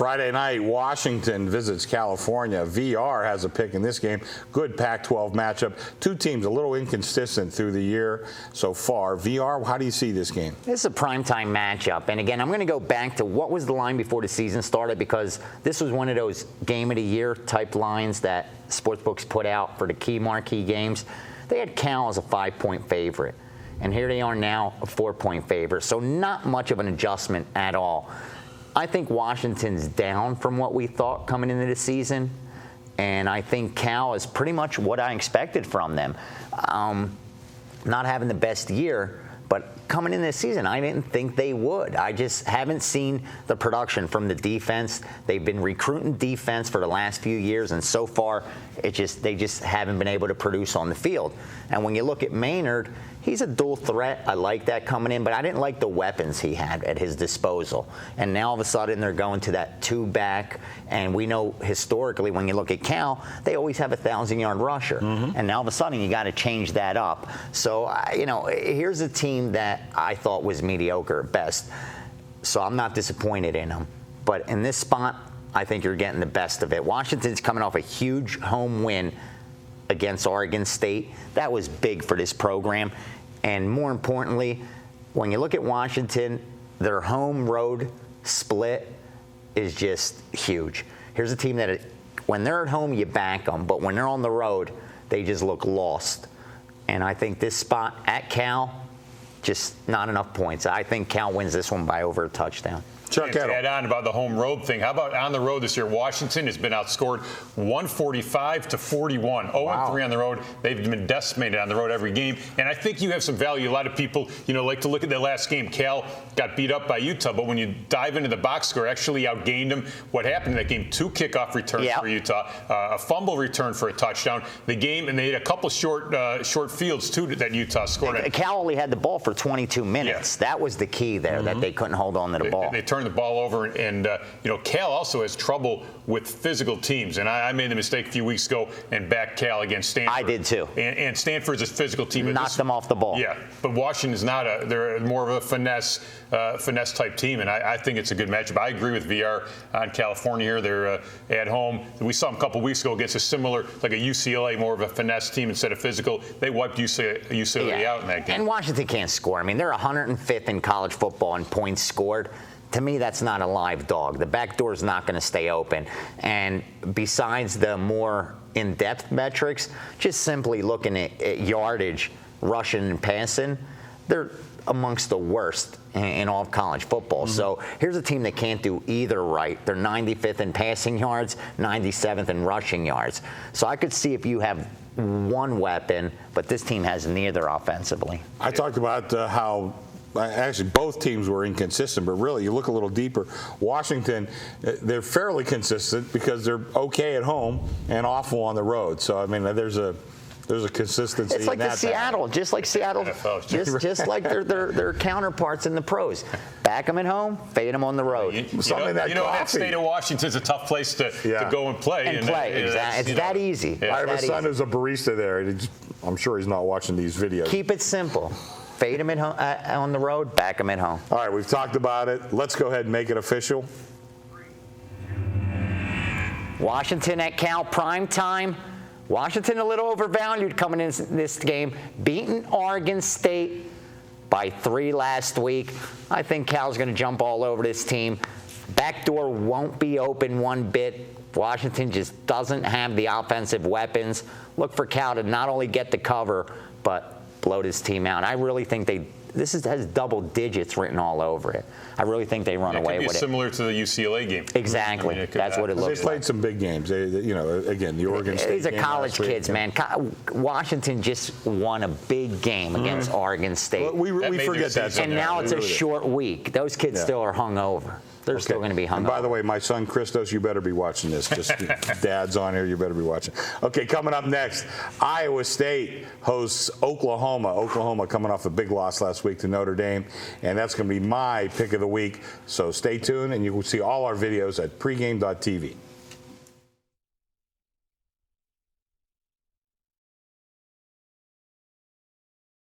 Friday night, Washington visits California. VR has a pick in this game. Good Pac-12 matchup. Two teams a little inconsistent through the year so far. VR, how do you see this game? This is a primetime matchup. And again, I'm going to go back to what was the line before the season started, because this was one of those game of the year type lines that sportsbooks put out for the key marquee games. They had Cal as a 5-point favorite. And here they are now, a 4-point favorite. So not much of an adjustment at all. I think Washington's down from what we thought coming into the season. And I think Cal is pretty much what I expected from them. Not having the best year, but coming in this season, I didn't think they would. I just haven't seen the production from the defense. They've been recruiting defense for the last few years, and so far, they just haven't been able to produce on the field. And when you look at Maynard, he's a dual threat. I like that coming in, but I didn't like the weapons he had at his disposal. And now all of a sudden they're going to that two-back, and we know historically when you look at Cal, they always have a 1,000-yard rusher. And now all of a sudden you got to change that up. So, here's a team that I thought was mediocre at best. So I'm not disappointed in them. But in this spot, I think you're getting the best of it. Washington's coming off a huge home win against Oregon State. That was big for this program. And more importantly, when you look at Washington, their home-road split is just huge. Here's a team that, when they're at home, you back them. But when they're on the road, they just look lost. And I think this spot at Cal, just not enough points. I think Cal wins this one by over a touchdown. Chuck Edel. To add on about the home road thing, how about on the road this year? Washington has been outscored 145 to 41. 0-3 on the road. They've been decimated on the road every game. And I think you have some value. A lot of people, like to look at that last game. Cal got beat up by Utah, but when you dive into the box score, actually outgained them. What happened in that game? 2 kickoff returns for Utah, a fumble return for a touchdown. The game, and they had a couple short fields too that Utah scored. Cal only had the ball for 22 minutes. Yeah. That was the key there, that they couldn't hold on to the ball. They turned the ball over, and Cal also has trouble with physical teams, and I made the mistake a few weeks ago and backed Cal against Stanford. I did too. And Stanford's a physical team. Knocked them off the ball. Yeah, but Washington's not they're more of a finesse type team, and I think it's a good matchup. I agree with VR on California here. They're at home. We saw them a couple weeks ago against a similar, like a UCLA, more of a finesse team instead of physical. They wiped UCLA out in that game. And Washington can't score. I mean, they're 105th in college football in points scored. To me, that's not a live dog. The back door is not going to stay open. And besides the more in-depth metrics, just simply looking at yardage, rushing and passing, they're amongst the worst in all of college football. So here's a team that can't do either right. They're 95th in passing yards, 97th in rushing yards. So I could see if you have one weapon, but this team has neither offensively. I talked about how actually both teams were inconsistent, but really you look a little deeper. Washington, they're fairly consistent because they're okay at home and awful on the road. So I mean, there's a consistency. It's like in that Seattle, just like Seattle, just like their counterparts in the pros. Back them at home, fade them on the road. That state of Washington's a tough place to go and play. Exactly. It's that easy. Yeah. I have a son who's a barista there. And I'm sure he's not watching these videos. Keep it simple. Fade them at home, on the road, back them at home. All right, we've talked about it. Let's go ahead and make it official. Washington at Cal, prime time. Washington a little overvalued coming in this game. Beaten Oregon State by 3 last week. I think Cal's going to jump all over this team. Back door won't be open one bit. Washington just doesn't have the offensive weapons. Look for Cal to not only get the cover, but blow this team out. I really think this has double digits written all over it. I really think they run away with it. Similar to the UCLA game. Exactly. That's what it looks like. They played some big games. Again, the Oregon State These are college kids, man. Washington just won a big game against Oregon State. Well, we forget that. And now it's a short week. Those kids still are hungover. They're still going to be hungover. And by the way, my son Christos, you better be watching this. Just dad's on here, you better be watching. Okay, coming up next, Iowa State hosts Oklahoma. Oklahoma coming off a big loss last week to Notre Dame, and that's going to be my pick of the week. So stay tuned, and you will see all our videos at pregame.tv.